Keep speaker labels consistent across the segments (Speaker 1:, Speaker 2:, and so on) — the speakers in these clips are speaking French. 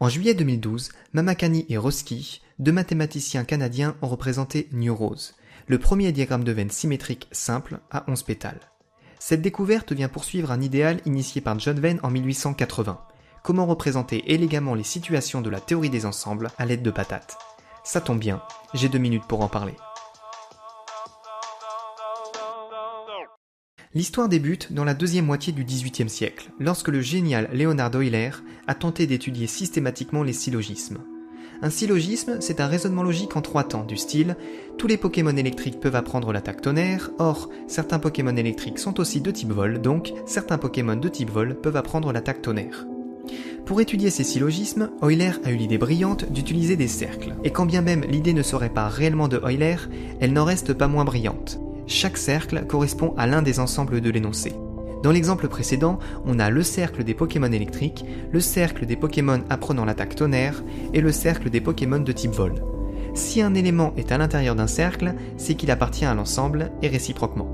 Speaker 1: En juillet 2012, Mamakani et Roski, deux mathématiciens canadiens, ont représenté New-Rose, le premier diagramme de veine symétrique simple à 11 pétales. Cette découverte vient poursuivre un idéal initié par John Venn en 1880. Comment représenter élégamment les situations de la théorie des ensembles à l'aide de patates. Ça tombe bien, j'ai 2 minutes pour en parler. L'histoire débute dans la deuxième moitié du XVIIIe siècle, lorsque le génial Leonhard Euler a tenté d'étudier systématiquement les syllogismes. Un syllogisme, c'est un raisonnement logique en 3 temps, du style « tous les Pokémon électriques peuvent apprendre l'attaque tonnerre, or certains Pokémon électriques sont aussi de type vol, donc certains Pokémon de type vol peuvent apprendre l'attaque tonnerre ». Pour étudier ces syllogismes, Euler a eu l'idée brillante d'utiliser des cercles, et quand bien même l'idée ne serait pas réellement de Euler, elle n'en reste pas moins brillante. Chaque cercle correspond à l'un des ensembles de l'énoncé. Dans l'exemple précédent, on a le cercle des Pokémon électriques, le cercle des Pokémon apprenant l'attaque tonnerre et le cercle des Pokémon de type vol. Si un élément est à l'intérieur d'un cercle, c'est qu'il appartient à l'ensemble et réciproquement.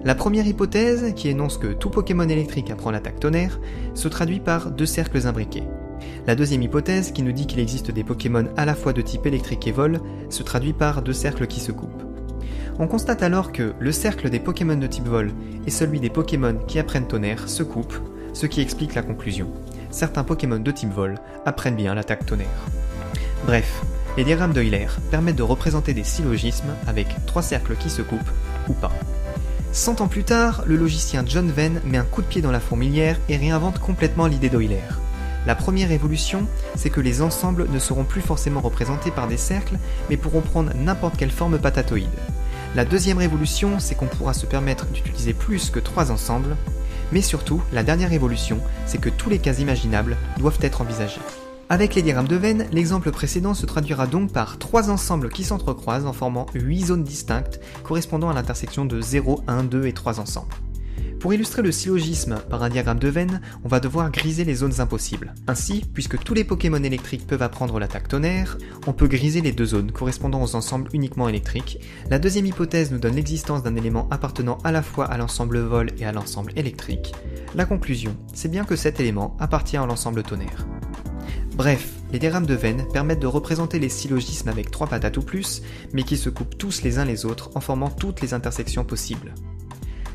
Speaker 1: La première hypothèse, qui énonce que tout Pokémon électrique apprend l'attaque tonnerre, se traduit par 2 cercles imbriqués. La deuxième hypothèse, qui nous dit qu'il existe des Pokémon à la fois de type électrique et vol, se traduit par 2 cercles qui se coupent. On constate alors que le cercle des Pokémon de type vol et celui des Pokémon qui apprennent tonnerre se coupent, ce qui explique la conclusion. Certains Pokémon de type vol apprennent bien l'attaque tonnerre. Bref, les diagrammes d'Euler permettent de représenter des syllogismes avec 3 cercles qui se coupent, ou pas. 100 ans plus tard, le logicien John Venn met un coup de pied dans la fourmilière et réinvente complètement l'idée d'Euler. La première évolution, c'est que les ensembles ne seront plus forcément représentés par des cercles, mais pourront prendre n'importe quelle forme patatoïde. La deuxième révolution, c'est qu'on pourra se permettre d'utiliser plus que 3 ensembles, mais surtout, la dernière évolution, c'est que tous les cas imaginables doivent être envisagés. Avec les diagrammes de Venn, l'exemple précédent se traduira donc par 3 ensembles qui s'entrecroisent en formant 8 zones distinctes correspondant à l'intersection de 0, 1, 2 et 3 ensembles. Pour illustrer le syllogisme par un diagramme de Venn, on va devoir griser les zones impossibles. Ainsi, puisque tous les Pokémon électriques peuvent apprendre l'attaque tonnerre, on peut griser les 2 zones correspondant aux ensembles uniquement électriques. La deuxième hypothèse nous donne l'existence d'un élément appartenant à la fois à l'ensemble vol et à l'ensemble électrique. La conclusion, c'est bien que cet élément appartient à l'ensemble tonnerre. Bref, les diagrammes de Venn permettent de représenter les syllogismes avec 3 patates ou plus, mais qui se coupent tous les uns les autres en formant toutes les intersections possibles.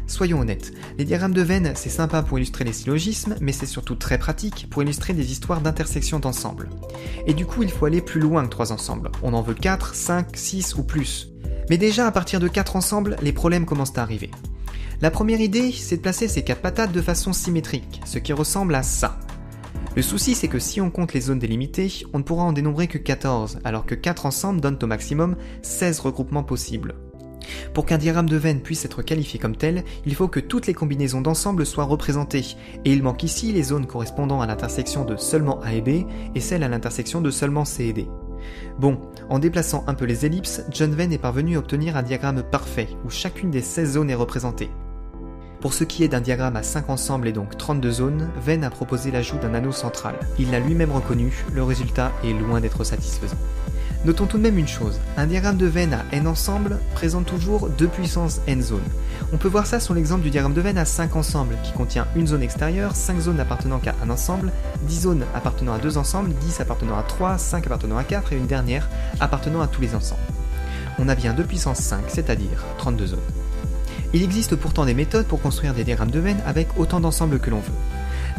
Speaker 1: Soyons honnêtes, les diagrammes de Venn, c'est sympa pour illustrer les syllogismes, mais c'est surtout très pratique pour illustrer des histoires d'intersection d'ensembles. Et du coup, il faut aller plus loin que 3 ensembles. On en veut 4, 5, 6 ou plus. Mais déjà, à partir de 4 ensembles, les problèmes commencent à arriver. La première idée, c'est de placer ces 4 patates de façon symétrique, ce qui ressemble à ça. Le souci, c'est que si on compte les zones délimitées, on ne pourra en dénombrer que 14, alors que 4 ensembles donnent au maximum 16 regroupements possibles. Pour qu'un diagramme de Venn puisse être qualifié comme tel, il faut que toutes les combinaisons d'ensembles soient représentées, et il manque ici les zones correspondant à l'intersection de seulement A et B, et celles à l'intersection de seulement C et D. Bon, en déplaçant un peu les ellipses, John Venn est parvenu à obtenir un diagramme parfait, où chacune des 16 zones est représentée. Pour ce qui est d'un diagramme à 5 ensembles et donc 32 zones, Venn a proposé l'ajout d'un anneau central. Il l'a lui-même reconnu, le résultat est loin d'être satisfaisant. Notons tout de même une chose, un diagramme de Venn à n ensembles présente toujours 2 puissance n zones. On peut voir ça sur l'exemple du diagramme de Venn à 5 ensembles, qui contient une zone extérieure, 5 zones appartenant qu'à un ensemble, 10 zones appartenant à 2 ensembles, 10 appartenant à 3, 5 appartenant à 4 et une dernière appartenant à tous les ensembles. On a bien 2 puissance 5, c'est-à-dire 32 zones. Il existe pourtant des méthodes pour construire des diagrammes de Venn avec autant d'ensembles que l'on veut.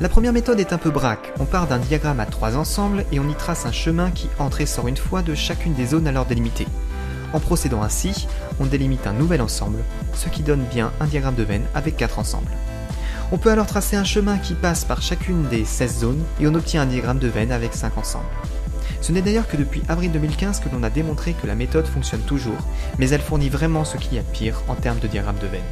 Speaker 1: La première méthode est un peu braque, on part d'un diagramme à 3 ensembles et on y trace un chemin qui entre et sort une fois de chacune des zones alors délimitées. En procédant ainsi, on délimite un nouvel ensemble, ce qui donne bien un diagramme de Venn avec 4 ensembles. On peut alors tracer un chemin qui passe par chacune des 16 zones et on obtient un diagramme de Venn avec 5 ensembles. Ce n'est d'ailleurs que depuis avril 2015 que l'on a démontré que la méthode fonctionne toujours, mais elle fournit vraiment ce qu'il y a de pire en termes de diagramme de Venn.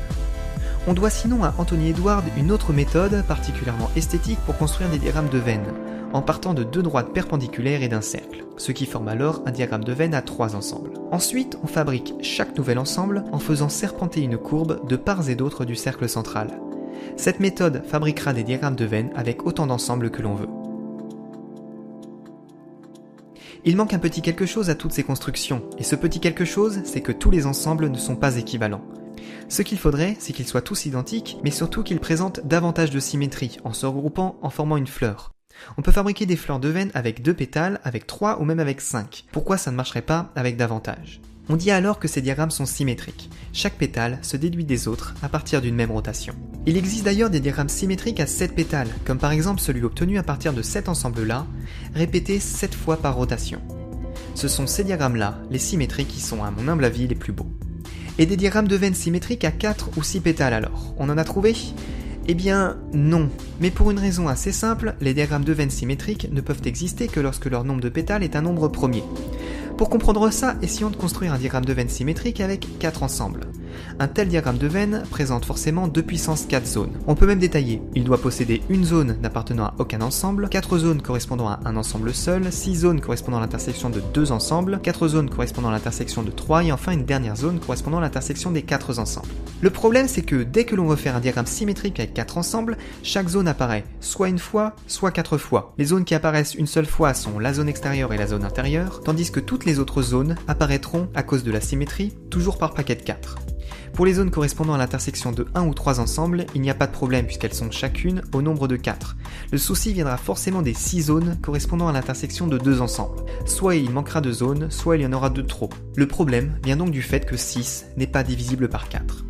Speaker 1: On doit sinon à Anthony Edward une autre méthode particulièrement esthétique pour construire des diagrammes de Venn, en partant de 2 droites perpendiculaires et d'un cercle, ce qui forme alors un diagramme de Venn à 3 ensembles. Ensuite, on fabrique chaque nouvel ensemble en faisant serpenter une courbe de part et d'autre du cercle central. Cette méthode fabriquera des diagrammes de Venn avec autant d'ensembles que l'on veut. Il manque un petit quelque chose à toutes ces constructions, et ce petit quelque chose, c'est que tous les ensembles ne sont pas équivalents. Ce qu'il faudrait, c'est qu'ils soient tous identiques, mais surtout qu'ils présentent davantage de symétrie, en se regroupant en formant une fleur. On peut fabriquer des fleurs de veine avec 2 pétales, avec 3 ou même avec 5. Pourquoi ça ne marcherait pas avec davantage ? On dit alors que ces diagrammes sont symétriques. Chaque pétale se déduit des autres à partir d'une même rotation. Il existe d'ailleurs des diagrammes symétriques à 7 pétales, comme par exemple celui obtenu à partir de cet ensemble-là, répété 7 fois par rotation. Ce sont ces diagrammes-là, les symétriques, qui sont à mon humble avis les plus beaux. Et des diagrammes de veines symétriques à 4 ou 6 pétales alors, on en a trouvé ? Eh bien, non. Mais pour une raison assez simple, les diagrammes de veines symétriques ne peuvent exister que lorsque leur nombre de pétales est un nombre premier. Pour comprendre ça, essayons de construire un diagramme de veine symétrique avec 4 ensembles. Un tel diagramme de veine présente forcément 2 puissance 4 zones. On peut même détailler. Il doit posséder une zone n'appartenant à aucun ensemble, 4 zones correspondant à un ensemble seul, 6 zones correspondant à l'intersection de 2 ensembles, 4 zones correspondant à l'intersection de 3 et enfin une dernière zone correspondant à l'intersection des 4 ensembles. Le problème, c'est que dès que l'on veut faire un diagramme symétrique avec 4 ensembles, chaque zone apparaît soit une fois, soit 4 fois. Les zones qui apparaissent une seule fois sont la zone extérieure et la zone intérieure, tandis que toutes les autres zones apparaîtront, à cause de la symétrie, toujours par paquet de 4. Pour les zones correspondant à l'intersection de 1 ou 3 ensembles, il n'y a pas de problème puisqu'elles sont chacune au nombre de 4. Le souci viendra forcément des 6 zones correspondant à l'intersection de 2 ensembles. Soit il manquera de zones, soit il y en aura de trop. Le problème vient donc du fait que 6 n'est pas divisible par 4.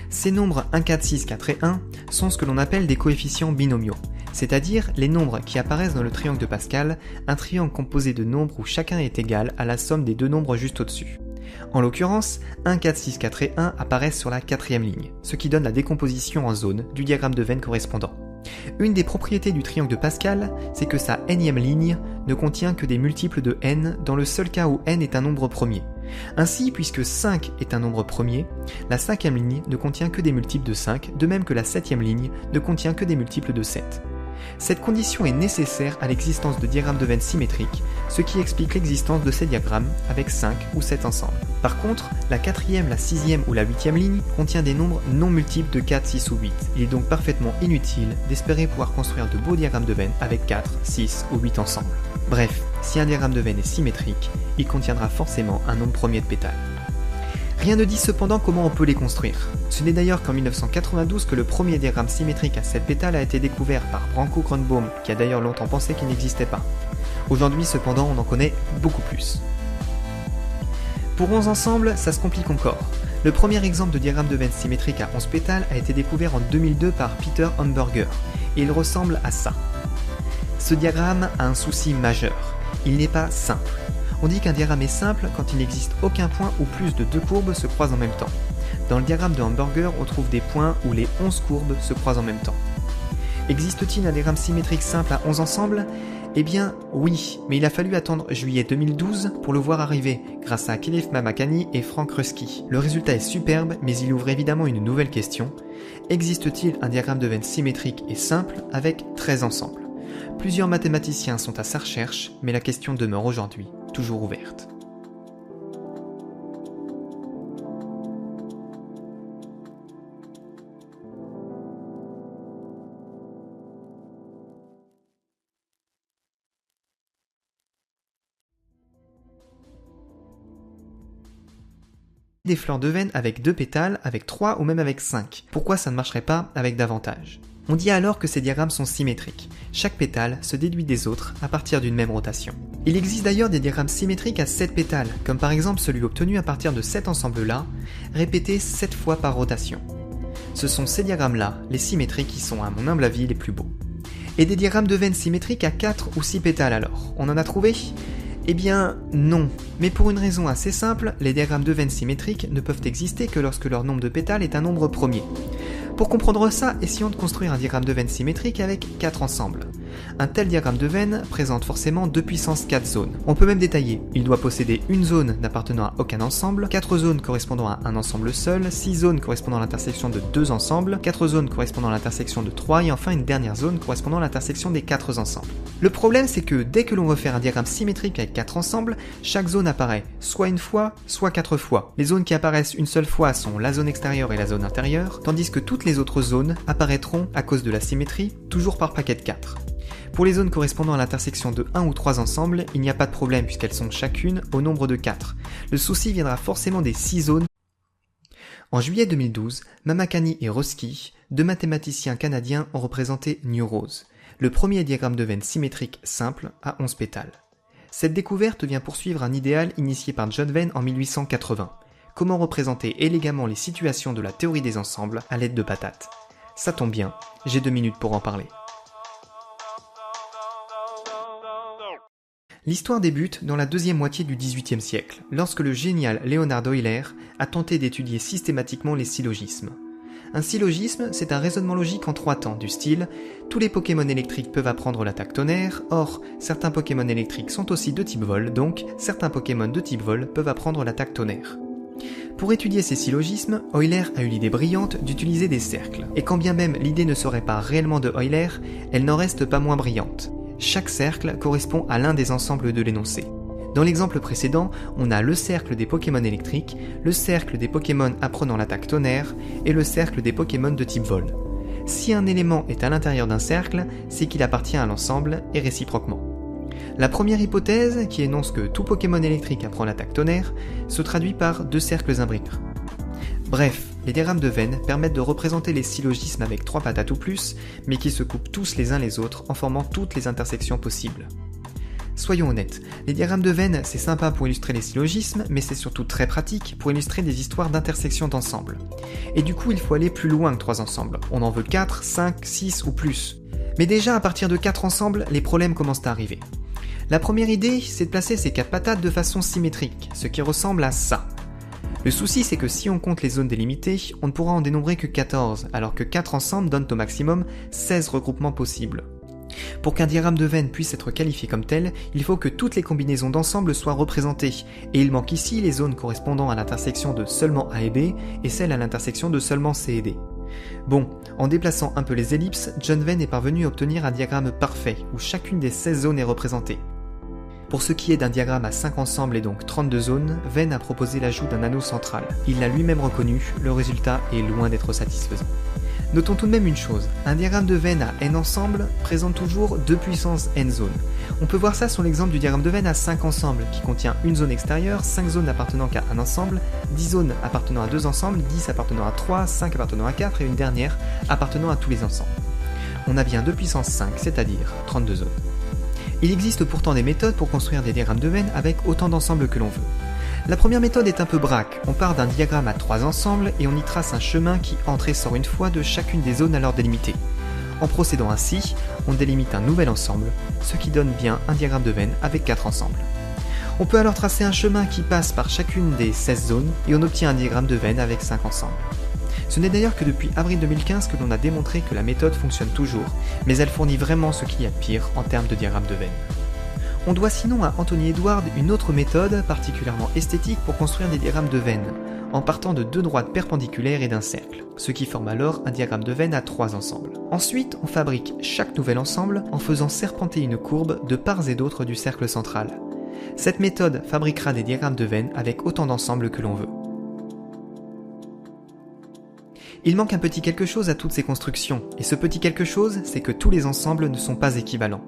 Speaker 1: Ces nombres 1, 4, 6, 4 et 1 sont ce que l'on appelle des coefficients binomiaux, c'est-à-dire les nombres qui apparaissent dans le triangle de Pascal, un triangle composé de nombres où chacun est égal à la somme des deux nombres juste au-dessus. En l'occurrence, 1, 4, 6, 4 et 1 apparaissent sur la 4e ligne, ce qui donne la décomposition en zones du diagramme de veine correspondant. Une des propriétés du triangle de Pascal, c'est que sa nème ligne ne contient que des multiples de n dans le seul cas où n est un nombre premier. Ainsi, puisque 5 est un nombre premier, la 5e ligne ne contient que des multiples de 5, de même que la 7e ligne ne contient que des multiples de 7. Cette condition est nécessaire à l'existence de diagrammes de veine symétriques, ce qui explique l'existence de ces diagrammes avec 5 ou 7 ensembles. Par contre, la 4e, la 6e ou la 8e ligne contient des nombres non multiples de 4, 6 ou 8. Il est donc parfaitement inutile d'espérer pouvoir construire de beaux diagrammes de veine avec 4, 6 ou 8 ensemble. Bref, si un diagramme de veine est symétrique, il contiendra forcément un nombre premier de pétales. Rien ne dit cependant comment on peut les construire. Ce n'est d'ailleurs qu'en 1992 que le premier diagramme symétrique à 7 pétales a été découvert par Branco-Grönbohm, qui a d'ailleurs longtemps pensé qu'il n'existait pas. Aujourd'hui cependant, on en connaît beaucoup plus. Pour 11 ensembles, ça se complique encore. Le premier exemple de diagramme de veine symétrique à 11 pétales a été découvert en 2002 par Peter Hamburger, et il ressemble à ça. Ce diagramme a un souci majeur. Il n'est pas simple. On dit qu'un diagramme est simple quand il n'existe aucun point où plus de 2 courbes se croisent en même temps. Dans le diagramme de Hamburger, on trouve des points où les 11 courbes se croisent en même temps. Existe-t-il un diagramme symétrique simple à 11 ensembles ? Eh bien, oui, mais il a fallu attendre juillet 2012 pour le voir arriver, grâce à Khalif Mamakani et Frank Ruski. Le résultat est superbe, mais il ouvre évidemment une nouvelle question. Existe-t-il un diagramme de veine symétrique et simple avec 13 ensembles ? Plusieurs mathématiciens sont à sa recherche, mais la question demeure aujourd'hui toujours ouverte. Des fleurs de veine avec 2 pétales, avec 3 ou même avec 5. Pourquoi ça ne marcherait pas avec davantage ? On dit alors que ces diagrammes sont symétriques. Chaque pétale se déduit des autres à partir d'une même rotation. Il existe d'ailleurs des diagrammes symétriques à 7 pétales, comme par exemple celui obtenu à partir de cet ensemble-là, répété 7 fois par rotation. Ce sont ces diagrammes-là, les symétriques, qui sont à mon humble avis les plus beaux. Et des diagrammes de veine symétriques à 4 ou 6 pétales alors, on en a trouvé ? Eh bien, non. Mais pour une raison assez simple, les diagrammes de veine symétriques ne peuvent exister que lorsque leur nombre de pétales est un nombre premier. Pour comprendre ça, essayons de construire un diagramme de veine symétrique avec 4 ensembles. Un tel diagramme de veine présente forcément 2 puissance 4 zones. On peut même détailler. Il doit posséder une zone n'appartenant à aucun ensemble, 4 zones correspondant à un ensemble seul, 6 zones correspondant à l'intersection de 2 ensembles, 4 zones correspondant à l'intersection de 3 et enfin une dernière zone correspondant à l'intersection des 4 ensembles. Le problème, c'est que dès que l'on veut faire un diagramme symétrique avec 4 ensembles, chaque zone apparaît soit une fois, soit 4 fois. Les zones qui apparaissent une seule fois sont la zone extérieure et la zone intérieure, tandis que toutes les autres zones apparaîtront, à cause de la symétrie, toujours par paquet de 4. Pour les zones correspondant à l'intersection de 1 ou 3 ensembles, il n'y a pas de problème puisqu'elles sont chacune au nombre de 4. Le souci viendra forcément des 6 zones. En juillet 2012, Mamakani et Ruski, deux mathématiciens canadiens, ont représenté New Rose. le premier diagramme de veine symétrique simple à 11 pétales. Cette découverte vient poursuivre un idéal initié par John Venn en 1880. Comment représenter élégamment les situations de la théorie des ensembles à l'aide de patates. Ça tombe bien, j'ai 2 minutes pour en parler. L'histoire débute dans la deuxième moitié du XVIIIe siècle, lorsque le génial Leonhard Euler a tenté d'étudier systématiquement les syllogismes. Un syllogisme, c'est un raisonnement logique en 3 temps, du style « tous les Pokémon électriques peuvent apprendre l'attaque tonnerre, or certains Pokémon électriques sont aussi de type vol, donc certains Pokémon de type vol peuvent apprendre l'attaque tonnerre ». Pour étudier ces syllogismes, Euler a eu l'idée brillante d'utiliser des cercles, et quand bien même l'idée ne serait pas réellement de Euler, elle n'en reste pas moins brillante. Chaque cercle correspond à l'un des ensembles de l'énoncé. Dans l'exemple précédent, on a le cercle des Pokémon électriques, le cercle des Pokémon apprenant l'attaque tonnerre et le cercle des Pokémon de type vol. Si un élément est à l'intérieur d'un cercle, c'est qu'il appartient à l'ensemble et réciproquement. La première hypothèse, qui énonce que tout Pokémon électrique apprend l'attaque tonnerre, se traduit par 2 cercles imbriques. Bref, les diagrammes de Venn permettent de représenter les syllogismes avec 3 patates ou plus, mais qui se coupent tous les uns les autres en formant toutes les intersections possibles. Soyons honnêtes, les diagrammes de Venn c'est sympa pour illustrer les syllogismes, mais c'est surtout très pratique pour illustrer des histoires d'intersection d'ensembles. Et du coup il faut aller plus loin que 3 ensembles, on en veut 4, 5, 6 ou plus. Mais déjà à partir de 4 ensembles, les problèmes commencent à arriver. La première idée, c'est de placer ces 4 patates de façon symétrique, ce qui ressemble à ça. Le souci c'est que si on compte les zones délimitées, on ne pourra en dénombrer que 14, alors que 4 ensembles donnent au maximum 16 regroupements possibles. Pour qu'un diagramme de Venn puisse être qualifié comme tel, il faut que toutes les combinaisons d'ensembles soient représentées, et il manque ici les zones correspondant à l'intersection de seulement A et B, et celles à l'intersection de seulement C et D. Bon, en déplaçant un peu les ellipses, John Venn est parvenu à obtenir un diagramme parfait, où chacune des 16 zones est représentée. Pour ce qui est d'un diagramme à 5 ensembles et donc 32 zones, Venn a proposé l'ajout d'un anneau central. Il l'a lui-même reconnu, le résultat est loin d'être satisfaisant. Notons tout de même une chose, un diagramme de Venn à n ensembles présente toujours 2 puissance n zones. On peut voir ça sur l'exemple du diagramme de Venn à 5 ensembles, qui contient une zone extérieure, 5 zones appartenant qu'à un ensemble, 10 zones appartenant à 2 ensembles, 10 appartenant à 3, 5 appartenant à 4 et une dernière appartenant à tous les ensembles. On a bien 2 puissance 5, c'est-à-dire 32 zones. Il existe pourtant des méthodes pour construire des diagrammes de Venn avec autant d'ensembles que l'on veut. La première méthode est un peu braque, on part d'un diagramme à 3 ensembles et on y trace un chemin qui entre et sort une fois de chacune des zones alors délimitées. En procédant ainsi, on délimite un nouvel ensemble, ce qui donne bien un diagramme de Venn avec 4 ensembles. On peut alors tracer un chemin qui passe par chacune des 16 zones et on obtient un diagramme de Venn avec 5 ensembles. Ce n'est d'ailleurs que depuis avril 2015 que l'on a démontré que la méthode fonctionne toujours, mais elle fournit vraiment ce qu'il y a de pire en termes de diagramme de Venn. On doit sinon à Anthony Edward une autre méthode particulièrement esthétique pour construire des diagrammes de Venn, en partant de 2 droites perpendiculaires et d'un cercle, ce qui forme alors un diagramme de Venn à 3 ensembles. Ensuite, on fabrique chaque nouvel ensemble en faisant serpenter une courbe de part et d'autre du cercle central. Cette méthode fabriquera des diagrammes de Venn avec autant d'ensembles que l'on veut. Il manque un petit quelque chose à toutes ces constructions, et ce petit quelque chose, c'est que tous les ensembles ne sont pas équivalents.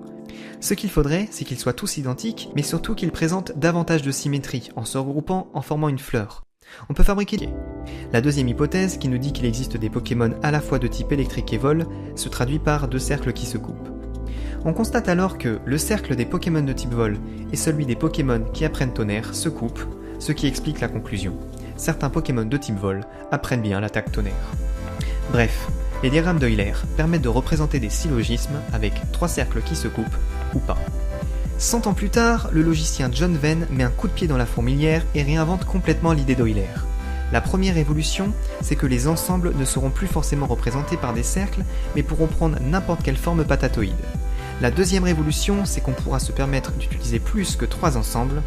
Speaker 1: Ce qu'il faudrait, c'est qu'ils soient tous identiques, mais surtout qu'ils présentent davantage de symétrie, en se regroupant en formant une fleur. On peut fabriquer la deuxième hypothèse, qui nous dit qu'il existe des Pokémon à la fois de type électrique et vol, se traduit par 2 cercles qui se coupent. On constate alors que le cercle des Pokémon de type vol et celui des Pokémon qui apprennent tonnerre se coupent, ce qui explique la conclusion. Certains Pokémon de type vol apprennent bien l'attaque tonnerre. Bref, les diagrammes d'Euler permettent de représenter des syllogismes avec 3 cercles qui se coupent, ou pas. 100 ans plus tard, le logicien John Venn met un coup de pied dans la fourmilière et réinvente complètement l'idée d'Euler. La première évolution, c'est que les ensembles ne seront plus forcément représentés par des cercles, mais pourront prendre n'importe quelle forme patatoïde. La deuxième révolution, c'est qu'on pourra se permettre d'utiliser plus que 3 ensembles,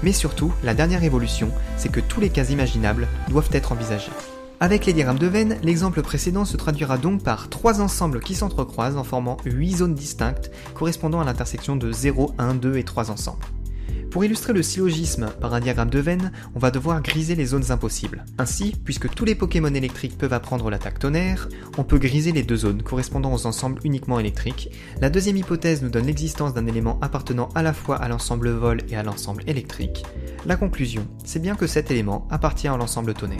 Speaker 1: mais surtout, la dernière évolution, c'est que tous les cas imaginables doivent être envisagés. Avec les diagrammes de Venn, l'exemple précédent se traduira donc par 3 ensembles qui s'entrecroisent en formant 8 zones distinctes correspondant à l'intersection de 0, 1, 2 et 3 ensembles. Pour illustrer le syllogisme par un diagramme de Venn, on va devoir griser les zones impossibles. Ainsi, puisque tous les Pokémon électriques peuvent apprendre l'attaque tonnerre, on peut griser les 2 zones correspondant aux ensembles uniquement électriques. La deuxième hypothèse nous donne l'existence d'un élément appartenant à la fois à l'ensemble vol et à l'ensemble électrique. La conclusion, c'est bien que cet élément appartient à l'ensemble tonnerre.